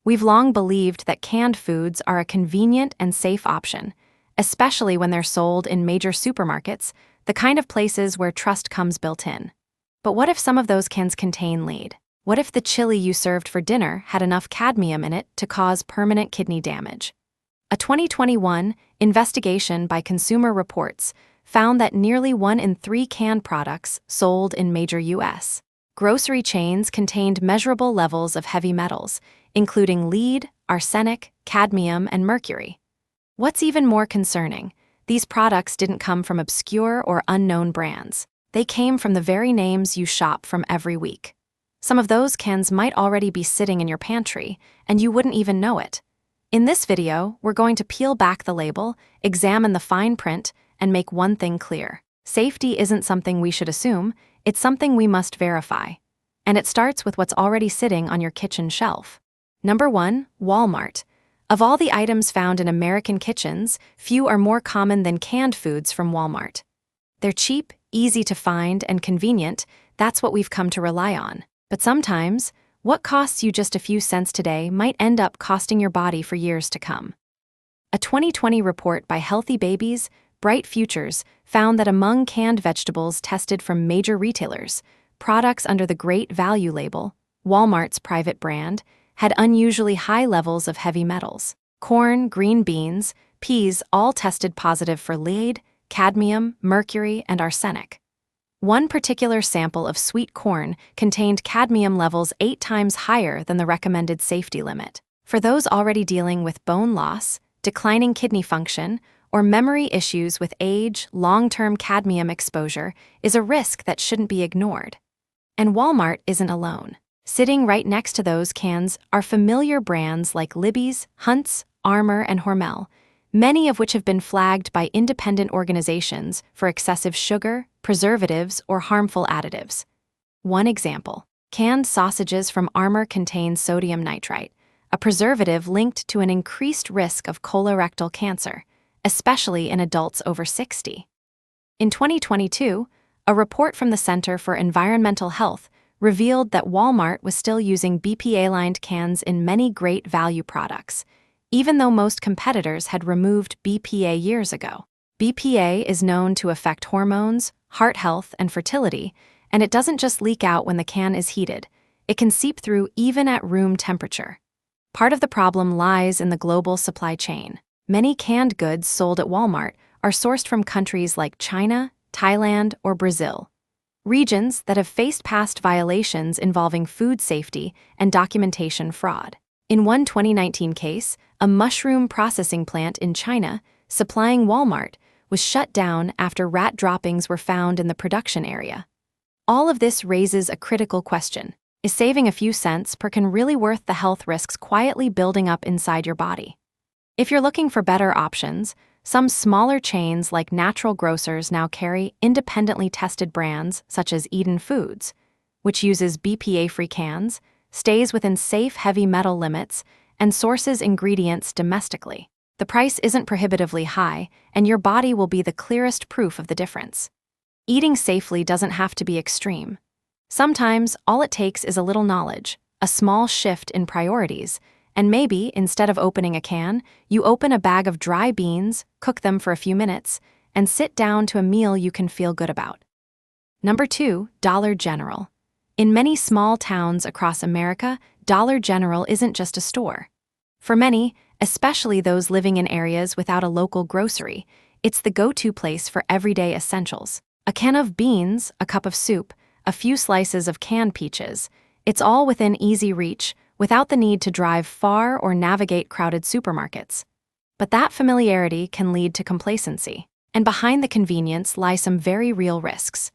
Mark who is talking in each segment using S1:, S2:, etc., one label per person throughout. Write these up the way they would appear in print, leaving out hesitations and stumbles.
S1: We've long believed that canned foods are a convenient and safe option, especially when they're sold in major supermarkets, the kind of places where trust comes built in. But what if some of those cans contain lead? What if the chili you served for dinner had enough cadmium in it to cause permanent kidney damage? A 2021 investigation by Consumer Reports found that nearly 1 in 3 canned products sold in major U.S. grocery chains contained measurable levels of heavy metals, including lead, arsenic, cadmium, and mercury. What's even more concerning, these products didn't come from obscure or unknown brands. They came from the very names you shop from every week. Some of those cans might already be sitting in your pantry, and you wouldn't even know it. In this video, we're going to peel back the label, examine the fine print, and make one thing clear. Safety isn't something we should assume, it's something we must verify. And it starts with what's already sitting on your kitchen shelf. Number 1, Walmart. Of all the items found in American kitchens, few are more common than canned foods from Walmart. They're cheap, easy to find, and convenient. That's what we've come to rely on. But sometimes, what costs you just a few cents today might end up costing your body for years to come. A 2020 report by Healthy Babies, Bright Futures found that among canned vegetables tested from major retailers, products under the Great Value label, Walmart's private brand, had unusually high levels of heavy metals. Corn, green beans, peas all tested positive for lead, cadmium, mercury, and arsenic. One particular sample of sweet corn contained cadmium levels 8 times higher than the recommended safety limit. For those already dealing with bone loss, declining kidney function, or memory issues with age, long-term cadmium exposure is a risk that shouldn't be ignored. And Walmart isn't alone. Sitting right next to those cans are familiar brands like Libby's, Hunt's, Armour, and Hormel, many of which have been flagged by independent organizations for excessive sugar, preservatives, or harmful additives. One example, canned sausages from Armour contain sodium nitrite, a preservative linked to an increased risk of colorectal cancer, especially in adults over 60. In 2022, a report from the Center for Environmental Health revealed that Walmart was still using BPA-lined cans in many Great Value products, even though most competitors had removed BPA years ago. BPA is known to affect hormones, heart health, and fertility, and it doesn't just leak out when the can is heated. It can seep through even at room temperature. Part of the problem lies in the global supply chain. Many canned goods sold at Walmart are sourced from countries like China, Thailand, or Brazil, regions that have faced past violations involving food safety and documentation fraud. In one 2019 case, a mushroom processing plant in China supplying Walmart was shut down after rat droppings were found in the production area. All of this raises a critical question. Is saving a few cents per can really worth the health risks quietly building up inside your body? If you're looking for better options, some smaller chains like Natural Grocers now carry independently tested brands such as Eden Foods, which uses BPA-free cans, stays within safe heavy metal limits, and sources ingredients domestically. The price isn't prohibitively high, and your body will be the clearest proof of the difference. Eating safely doesn't have to be extreme. Sometimes all it takes is a little knowledge, a small shift in priorities, and maybe, instead of opening a can, you open a bag of dry beans, cook them for a few minutes, and sit down to a meal you can feel good about. Number 2, Dollar General. In many small towns across America, Dollar General isn't just a store. For many, especially those living in areas without a local grocery, it's the go-to place for everyday essentials. A can of beans, a cup of soup, a few slices of canned peaches, it's all within easy reach, without the need to drive far or navigate crowded supermarkets. But that familiarity can lead to complacency, and behind the convenience lie some very real risks.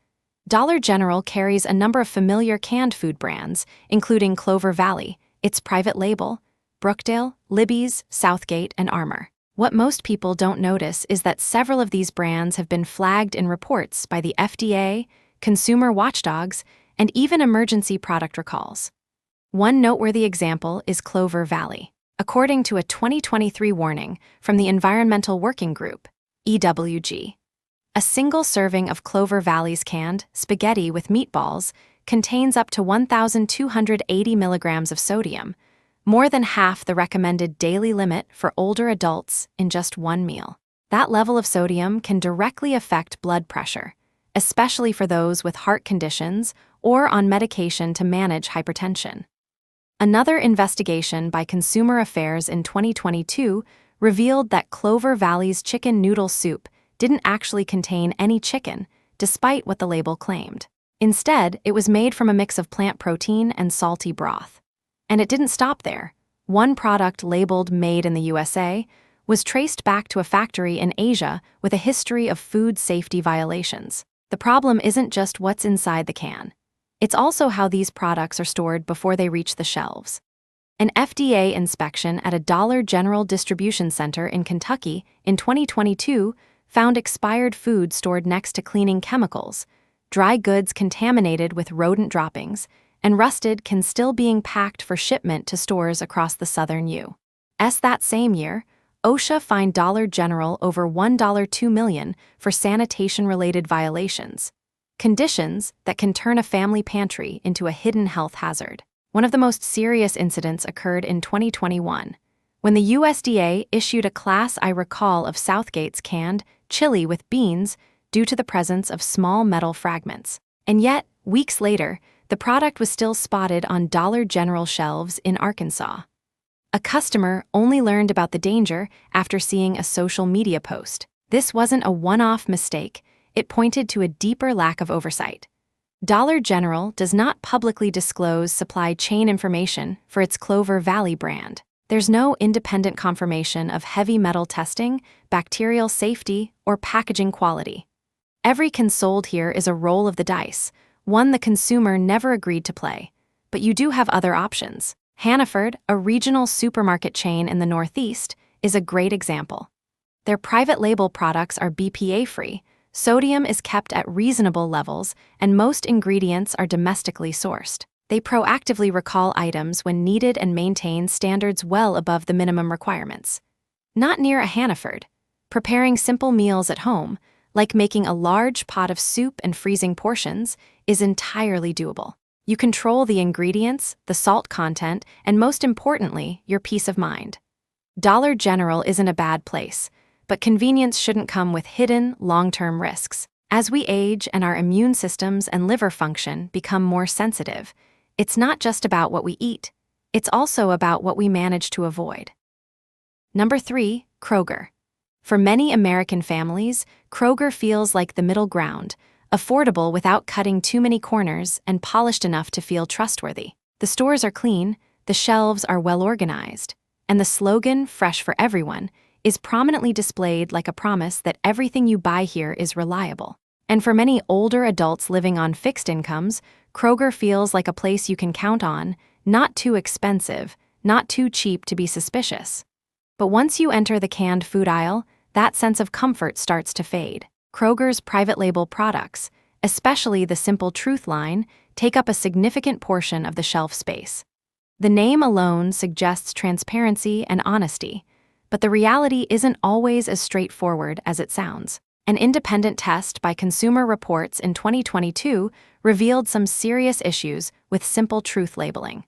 S1: Dollar General carries a number of familiar canned food brands, including Clover Valley, its private label, Brookdale, Libby's, Southgate, and Armour. What most people don't notice is that several of these brands have been flagged in reports by the FDA, consumer watchdogs, and even emergency product recalls. One noteworthy example is Clover Valley. According to a 2023 warning from the Environmental Working Group, EWG, a single serving of Clover Valley's canned spaghetti with meatballs contains up to 1,280 milligrams of sodium, more than half the recommended daily limit for older adults in just one meal. That level of sodium can directly affect blood pressure, especially for those with heart conditions or on medication to manage hypertension. Another investigation by Consumer Affairs in 2022 revealed that Clover Valley's chicken noodle soup didn't actually contain any chicken, despite what the label claimed. Instead, it was made from a mix of plant protein and salty broth. And it didn't stop there. One product labeled Made in the USA was traced back to a factory in Asia with a history of food safety violations. The problem isn't just what's inside the can. It's also how these products are stored before they reach the shelves. An FDA inspection at a Dollar General distribution center in Kentucky in 2022 found expired food stored next to cleaning chemicals, dry goods contaminated with rodent droppings, and rusted can still being packed for shipment to stores across the southern U.S. That same year, OSHA fined Dollar General over $1.2 million for sanitation-related violations, conditions that can turn a family pantry into a hidden health hazard. One of the most serious incidents occurred in 2021, when the USDA issued a Class I recall of Southgate's canned chili with beans due to the presence of small metal fragments. And yet, weeks later, the product was still spotted on Dollar General shelves in Arkansas. A customer only learned about the danger after seeing a social media post. This wasn't a one-off mistake. It pointed to a deeper lack of oversight. Dollar General does not publicly disclose supply chain information for its Clover Valley brand. There's no independent confirmation of heavy metal testing, bacterial safety, or packaging quality. Every can sold here is a roll of the dice, one the consumer never agreed to play. But you do have other options. Hannaford, a regional supermarket chain in the Northeast, is a great example. Their private label products are BPA-free, sodium is kept at reasonable levels, and most ingredients are domestically sourced. They proactively recall items when needed and maintain standards well above the minimum requirements. Not near a Hannaford. Preparing simple meals at home, like making a large pot of soup and freezing portions, is entirely doable. You control the ingredients, the salt content, and most importantly, your peace of mind. Dollar General isn't a bad place, but convenience shouldn't come with hidden, long-term risks. As we age and our immune systems and liver function become more sensitive, it's not just about what we eat, it's also about what we manage to avoid. Number 3, Kroger. For many American families, Kroger feels like the middle ground, affordable without cutting too many corners and polished enough to feel trustworthy. The stores are clean, the shelves are well organized, and the slogan, "Fresh for Everyone," is prominently displayed like a promise that everything you buy here is reliable. And for many older adults living on fixed incomes, Kroger feels like a place you can count on, not too expensive, not too cheap to be suspicious. But once you enter the canned food aisle, that sense of comfort starts to fade. Kroger's private label products, especially the Simple Truth line, take up a significant portion of the shelf space. The name alone suggests transparency and honesty, but the reality isn't always as straightforward as it sounds. An independent test by Consumer Reports in 2022 revealed some serious issues with Simple Truth labeling.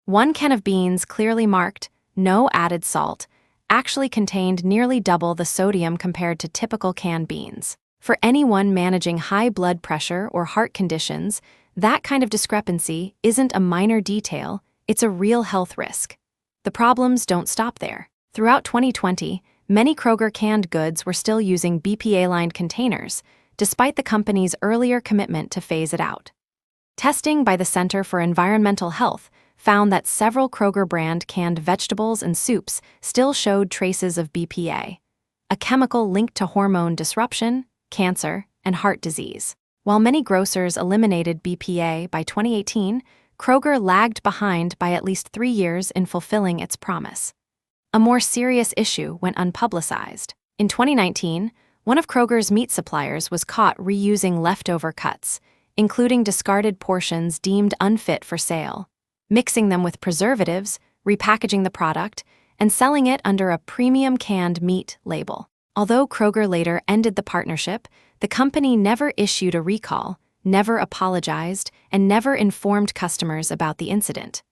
S1: One can of beans clearly marked, "No added salt," actually contained nearly double the sodium compared to typical canned beans. For anyone managing high blood pressure or heart conditions, that kind of discrepancy isn't a minor detail, it's a real health risk. The problems don't stop there. Throughout 2020, many Kroger canned goods were still using BPA-lined containers, despite the company's earlier commitment to phase it out. Testing by the Center for Environmental Health found that several Kroger brand canned vegetables and soups still showed traces of BPA, a chemical linked to hormone disruption, cancer, and heart disease. While many grocers eliminated BPA by 2018, Kroger lagged behind by at least 3 years in fulfilling its promise. A more serious issue went unpublicized. In 2019, one of Kroger's meat suppliers was caught reusing leftover cuts, including discarded portions deemed unfit for sale, mixing them with preservatives, repackaging the product, and selling it under a premium canned meat label. Although Kroger later ended the partnership, the company never issued a recall, never apologized, and never informed customers about the incident.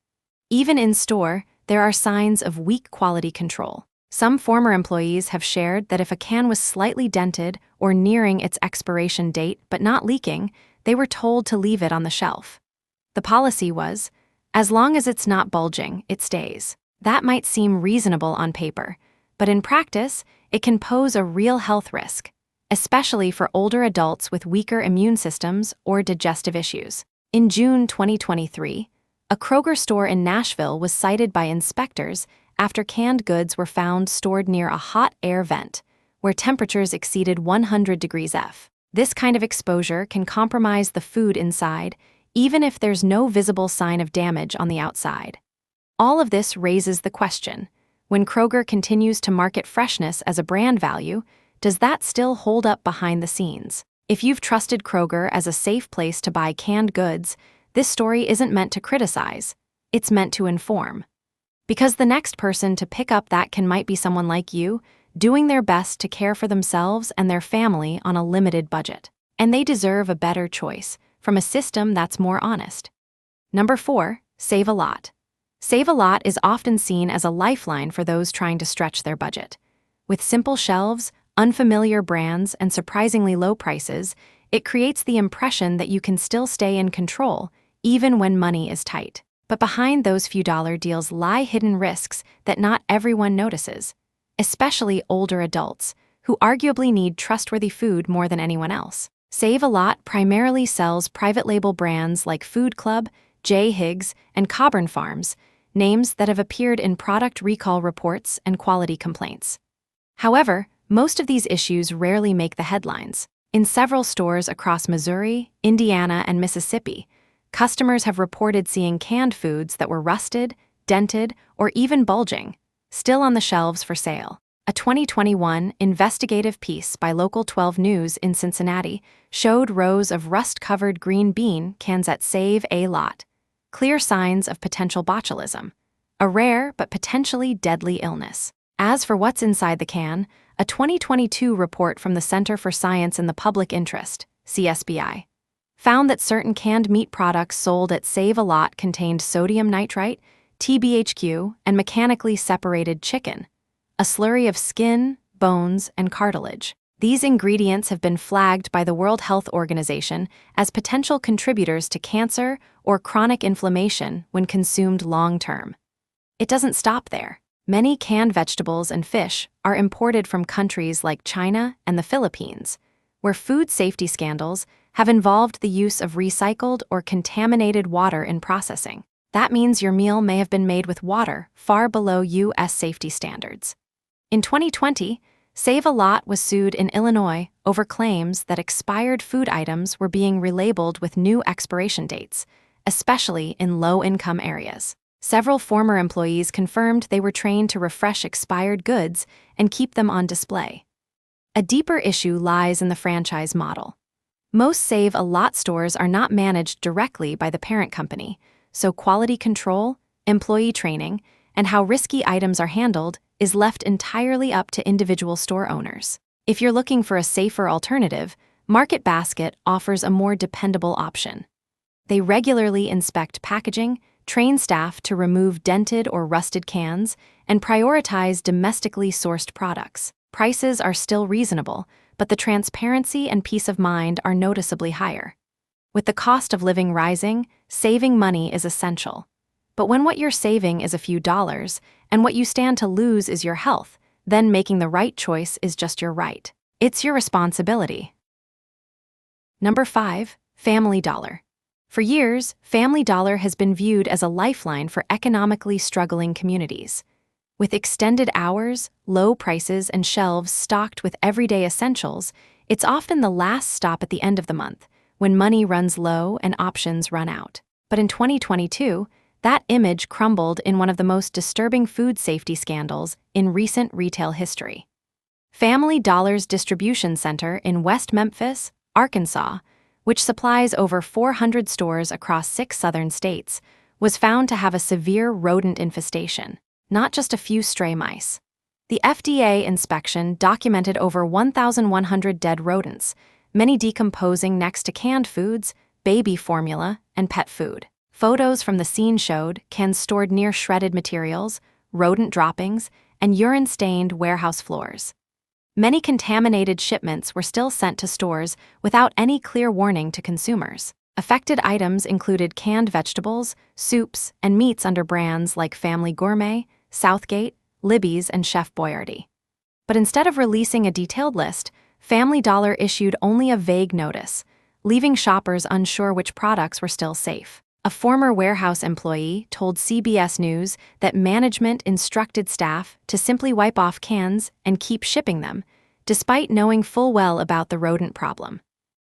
S1: Even in store, there are signs of weak quality control. Some former employees have shared that if a can was slightly dented or nearing its expiration date but not leaking, they were told to leave it on the shelf. The policy was, as long as it's not bulging, it stays. That might seem reasonable on paper, but in practice, it can pose a real health risk, especially for older adults with weaker immune systems or digestive issues. In June 2023, a Kroger store in Nashville was cited by inspectors after canned goods were found stored near a hot air vent, where temperatures exceeded 100 degrees F. This kind of exposure can compromise the food inside, even if there's no visible sign of damage on the outside. All of this raises the question, when Kroger continues to market freshness as a brand value, does that still hold up behind the scenes? If you've trusted Kroger as a safe place to buy canned goods, this story isn't meant to criticize, it's meant to inform. Because the next person to pick up that can might be someone like you, doing their best to care for themselves and their family on a limited budget. And they deserve a better choice from a system that's more honest. Number 4, Save a Lot. Save a Lot is often seen as a lifeline for those trying to stretch their budget. With simple shelves, unfamiliar brands, and surprisingly low prices, it creates the impression that you can still stay in control, even when money is tight. But behind those few dollar deals lie hidden risks that not everyone notices, especially older adults, who arguably need trustworthy food more than anyone else. Save a Lot primarily sells private label brands like Food Club, J. Higgs, and Cobburn Farms, names that have appeared in product recall reports and quality complaints. However, most of these issues rarely make the headlines. In several stores across Missouri, Indiana, and Mississippi, customers have reported seeing canned foods that were rusted, dented, or even bulging, still on the shelves for sale. A 2021 investigative piece by Local 12 News in Cincinnati showed rows of rust-covered green bean cans at Save a Lot, clear signs of potential botulism, a rare but potentially deadly illness. As for what's inside the can, a 2022 report from the Center for Science in the Public Interest, CSBI, found that certain canned meat products sold at Save a Lot contained sodium nitrite, TBHQ, and mechanically separated chicken, a slurry of skin, bones, and cartilage. These ingredients have been flagged by the World Health Organization as potential contributors to cancer or chronic inflammation when consumed long-term. It doesn't stop there. Many canned vegetables and fish are imported from countries like China and the Philippines, where food safety scandals have involved the use of recycled or contaminated water in processing. That means your meal may have been made with water far below U.S. safety standards. In 2020, Save a Lot was sued in Illinois over claims that expired food items were being relabeled with new expiration dates, especially in low-income areas. Several former employees confirmed they were trained to refresh expired goods and keep them on display. A deeper issue lies in the franchise model. Most Save a Lot stores are not managed directly by the parent company, so quality control, employee training, and how risky items are handled is left entirely up to individual store owners. If you're looking for a safer alternative, Market Basket offers a more dependable option. They regularly inspect packaging, train staff to remove dented or rusted cans, and prioritize domestically sourced products. Prices are still reasonable, but the transparency and peace of mind are noticeably higher. With the cost of living rising, saving money is essential. But when what you're saving is a few dollars, and what you stand to lose is your health, then making the right choice is just your right. It's your responsibility. Number 5, Family Dollar. For years, Family Dollar has been viewed as a lifeline for economically struggling communities. With extended hours, low prices, and shelves stocked with everyday essentials, it's often the last stop at the end of the month, when money runs low and options run out. But in 2022, that image crumbled in one of the most disturbing food safety scandals in recent retail history. Family Dollar's distribution center in West Memphis, Arkansas, which supplies over 400 stores across 6 southern states, was found to have a severe rodent infestation, not just a few stray mice. The FDA inspection documented over 1,100 dead rodents, many decomposing next to canned foods, baby formula, and pet food. Photos from the scene showed cans stored near shredded materials, rodent droppings, and urine-stained warehouse floors. Many contaminated shipments were still sent to stores without any clear warning to consumers. Affected items included canned vegetables, soups, and meats under brands like Family Gourmet, Southgate, Libby's, and Chef Boyardee. But instead of releasing a detailed list, Family Dollar issued only a vague notice, leaving shoppers unsure which products were still safe. A former warehouse employee told CBS News that management instructed staff to simply wipe off cans and keep shipping them, despite knowing full well about the rodent problem.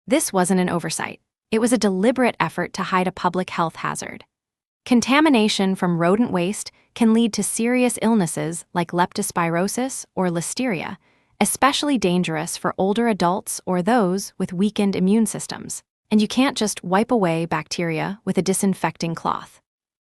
S1: This wasn't an oversight. It was a deliberate effort to hide a public health hazard. Contamination from rodent waste can lead to serious illnesses like leptospirosis or listeria, especially dangerous for older adults or those with weakened immune systems. And you can't just wipe away bacteria with a disinfecting cloth.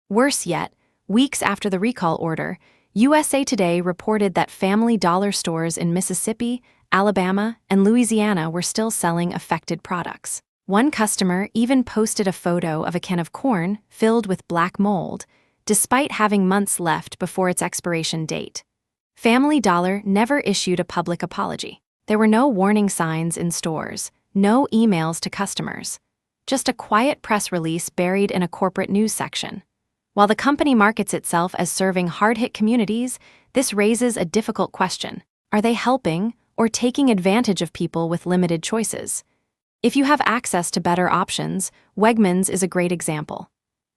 S1: Worse yet, weeks after the recall order, USA Today reported that Family Dollar stores in Mississippi, Alabama, and Louisiana were still selling affected products. One customer even posted a photo of a can of corn filled with black mold, despite having months left before its expiration date. Family Dollar never issued a public apology. There were no warning signs in stores, no emails to customers, just a quiet press release buried in a corporate news section. While the company markets itself as serving hard-hit communities, this raises a difficult question. Are they helping or taking advantage of people with limited choices? If you have access to better options, Wegmans is a great example.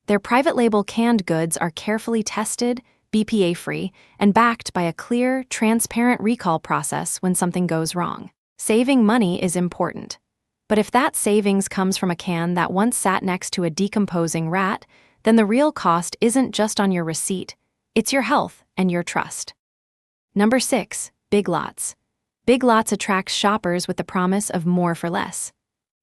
S1: Their private label canned goods are carefully tested, BPA-free, and backed by a clear, transparent recall process when something goes wrong. Saving money is important. But if that savings comes from a can that once sat next to a decomposing rat, then the real cost isn't just on your receipt, it's your health and your trust. Number 6, Big Lots. Big Lots attracts shoppers with the promise of more for less.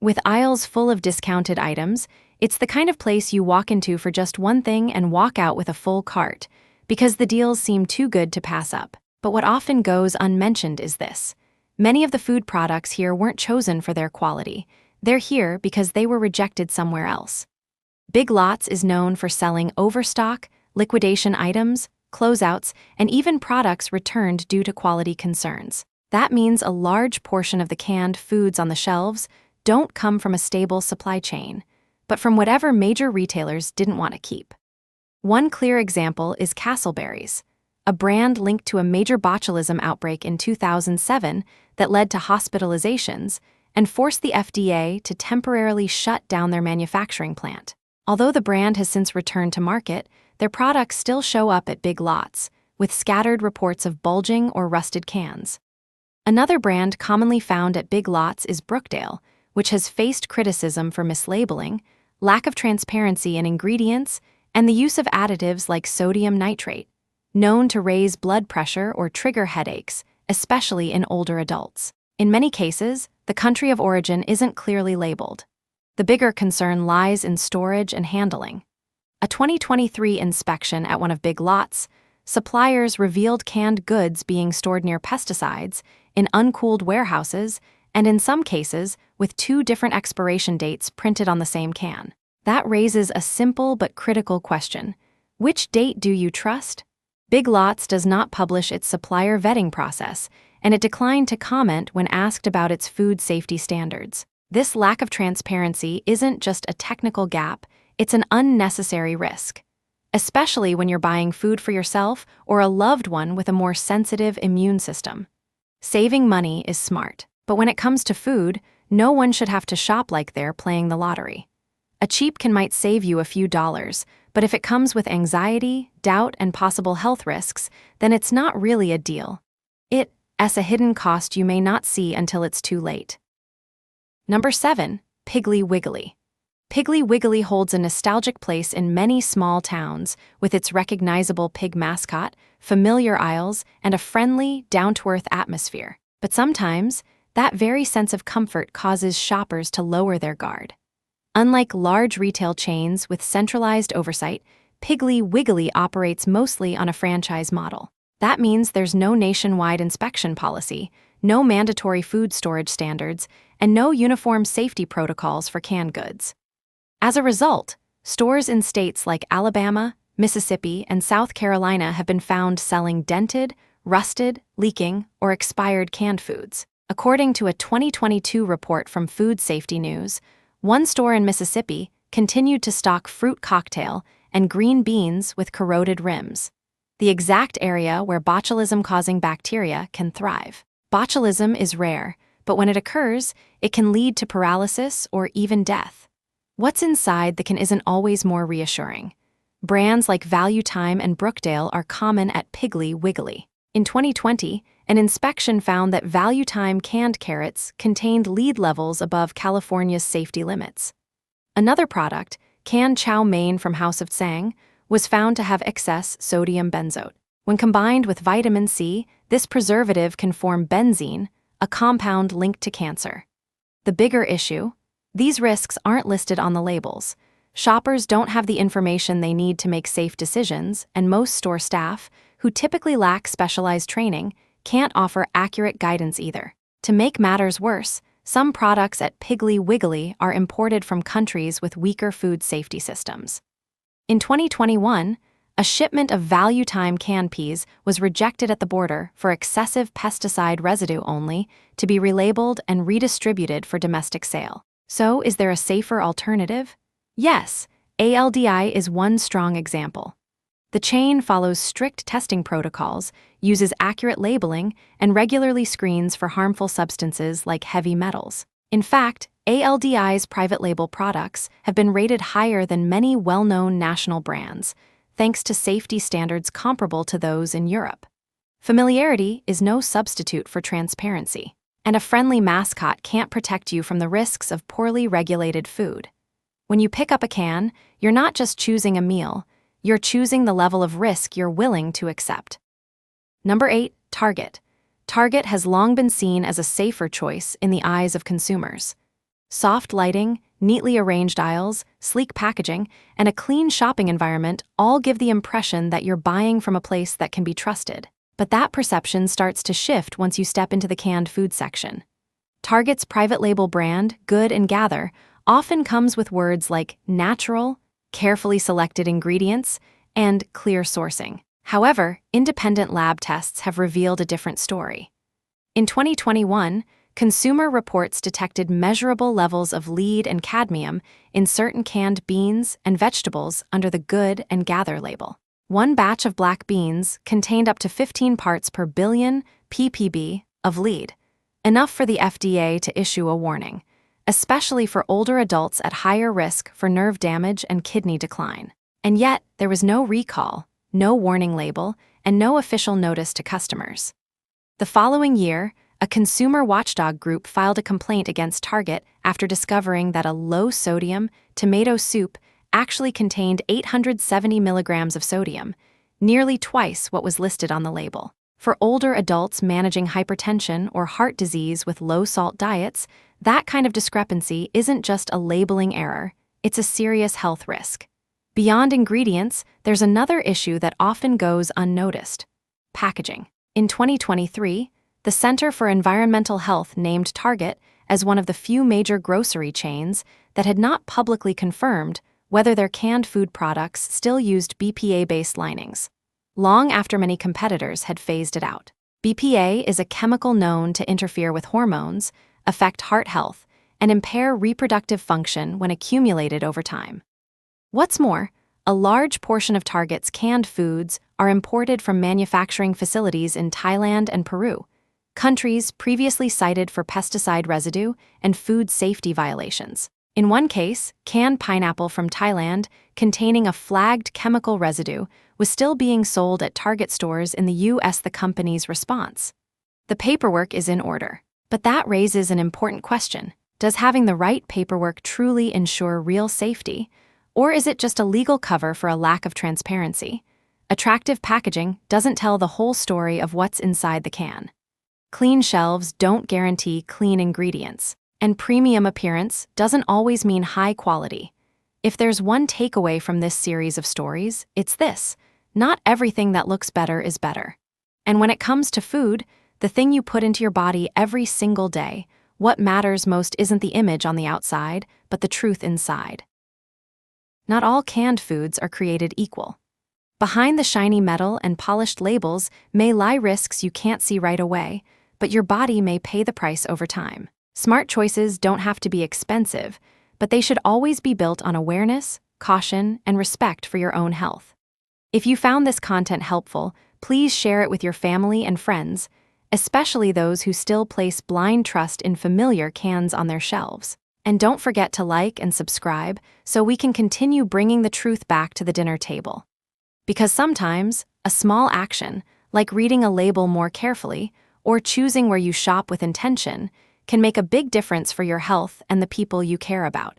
S1: With aisles full of discounted items, it's the kind of place you walk into for just one thing and walk out with a full cart, because the deals seem too good to pass up. But what often goes unmentioned is this. Many of the food products here weren't chosen for their quality. They're here because they were rejected somewhere else. Big Lots is known for selling overstock, liquidation items, closeouts, and even products returned due to quality concerns. That means a large portion of the canned foods on the shelves don't come from a stable supply chain, but from whatever major retailers didn't want to keep. One clear example is Castleberries, a brand linked to a major botulism outbreak in 2007 that led to hospitalizations and forced the FDA to temporarily shut down their manufacturing plant. Although the brand has since returned to market, their products still show up at Big Lots, with scattered reports of bulging or rusted cans. Another brand commonly found at Big Lots is Brookdale, which has faced criticism for mislabeling, lack of transparency in ingredients, and the use of additives like sodium nitrate, known to raise blood pressure or trigger headaches, especially in older adults. In many cases, the country of origin isn't clearly labeled. The bigger concern lies in storage and handling. A 2023 inspection at one of Big Lots, suppliers revealed canned goods being stored near pesticides, in uncooled warehouses, and in some cases, with 2 different expiration dates printed on the same can. That raises a simple but critical question. Which date do you trust? Big Lots does not publish its supplier vetting process, and it declined to comment when asked about its food safety standards. This lack of transparency isn't just a technical gap, it's an unnecessary risk, especially when you're buying food for yourself or a loved one with a more sensitive immune system. Saving money is smart, but when it comes to food, no one should have to shop like they're playing the lottery. A cheap can might save you a few dollars, but if it comes with anxiety, doubt, and possible health risks, then it's not really a deal. It's a hidden cost you may not see until it's too late. Number 7, Piggly Wiggly. Piggly Wiggly holds a nostalgic place in many small towns with its recognizable pig mascot, familiar aisles, and a friendly, down-to-earth atmosphere. But sometimes, that very sense of comfort causes shoppers to lower their guard. Unlike large retail chains with centralized oversight, Piggly Wiggly operates mostly on a franchise model. That means there's no nationwide inspection policy, no mandatory food storage standards, and no uniform safety protocols for canned goods. As a result, Stores in states like Alabama, Mississippi, and South Carolina have been found selling dented, rusted, leaking, or expired canned foods. According to a 2022 report from Food Safety News, one store in Mississippi continued to stock fruit cocktail and green beans with corroded rims, the exact area where botulism-causing bacteria can thrive. Botulism is rare, but when it occurs, it can lead to paralysis or even death. What's inside the can isn't always more reassuring. Brands like Value Time and Brookdale are common at Piggly Wiggly. In 2020, an inspection found that Value Time canned carrots contained lead levels above California's safety limits. Another product, canned chow mein from House of Tsang, was found to have excess sodium benzoate. When combined with vitamin C, this preservative can form benzene, a compound linked to cancer. The bigger issue? These risks aren't listed on the labels. Shoppers don't have the information they need to make safe decisions, and most store staff, who typically lack specialized training, can't offer accurate guidance either. To make matters worse, some products at Piggly Wiggly are imported from countries with weaker food safety systems. In 2021, a shipment of Value Time canned peas was rejected at the border for excessive pesticide residue only to be relabeled and redistributed for domestic sale. So, is there a safer alternative? Yes, ALDI is one strong example. The chain follows strict testing protocols, uses accurate labeling, and regularly screens for harmful substances like heavy metals. In fact, ALDI's private label products have been rated higher than many well-known national brands, thanks to safety standards comparable to those in Europe. Familiarity is no substitute for transparency, and a friendly mascot can't protect you from the risks of poorly regulated food. When you pick up a can, you're not just choosing a meal, you're choosing the level of risk you're willing to accept. Number 8, Target. Target has long been seen as a safer choice in the eyes of consumers. Soft lighting, neatly arranged aisles, sleek packaging, and a clean shopping environment all give the impression that you're buying from a place that can be trusted. But that perception starts to shift once you step into the canned food section. Target's private label brand, Good and Gather, often comes with words like natural, carefully selected ingredients, and clear sourcing. However, independent lab tests have revealed a different story. In 2021, Consumer Reports detected measurable levels of lead and cadmium in certain canned beans and vegetables under the Good and Gather label. One batch of black beans contained up to 15 parts per billion ppb of lead, enough for the FDA to issue a warning, especially for older adults at higher risk for nerve damage and kidney decline. And yet, there was no recall, no warning label, and no official notice to customers. The following year, a consumer watchdog group filed a complaint against Target after discovering that a low-sodium tomato soup actually contained 870 milligrams of sodium, nearly twice what was listed on the label. For older adults managing hypertension or heart disease with low-salt diets, that kind of discrepancy isn't just a labeling error, it's a serious health risk. Beyond ingredients, there's another issue that often goes unnoticed: packaging. In 2023, the Center for Environmental Health named Target as one of the few major grocery chains that had not publicly confirmed whether their canned food products still used BPA-based linings, long after many competitors had phased it out. BPA is a chemical known to interfere with hormones, affect heart health, and impair reproductive function when accumulated over time. What's more, a large portion of Target's canned foods are imported from manufacturing facilities in Thailand and Peru, countries previously cited for pesticide residue and food safety violations. In one case, canned pineapple from Thailand containing a flagged chemical residue was still being sold at Target stores in the U.S. The company's response: the paperwork is in order. But that raises an important question. Does having the right paperwork truly ensure real safety? Or is it just a legal cover for a lack of transparency? Attractive packaging doesn't tell the whole story of what's inside the can. Clean shelves don't guarantee clean ingredients, and premium appearance doesn't always mean high quality. If there's one takeaway from this series of stories, it's this: not everything that looks better is better. And when it comes to food, the thing you put into your body every single day, what matters most isn't the image on the outside, but the truth inside. Not all canned foods are created equal. Behind the shiny metal and polished labels may lie risks you can't see right away, but your body may pay the price over time. Smart choices don't have to be expensive, but they should always be built on awareness, caution, and respect for your own health. If you found this content helpful, please share it with your family and friends, especially those who still place blind trust in familiar cans on their shelves. And don't forget to like and subscribe so we can continue bringing the truth back to the dinner table. Because sometimes, a small action, like reading a label more carefully or choosing where you shop with intention, can make a big difference for your health and the people you care about.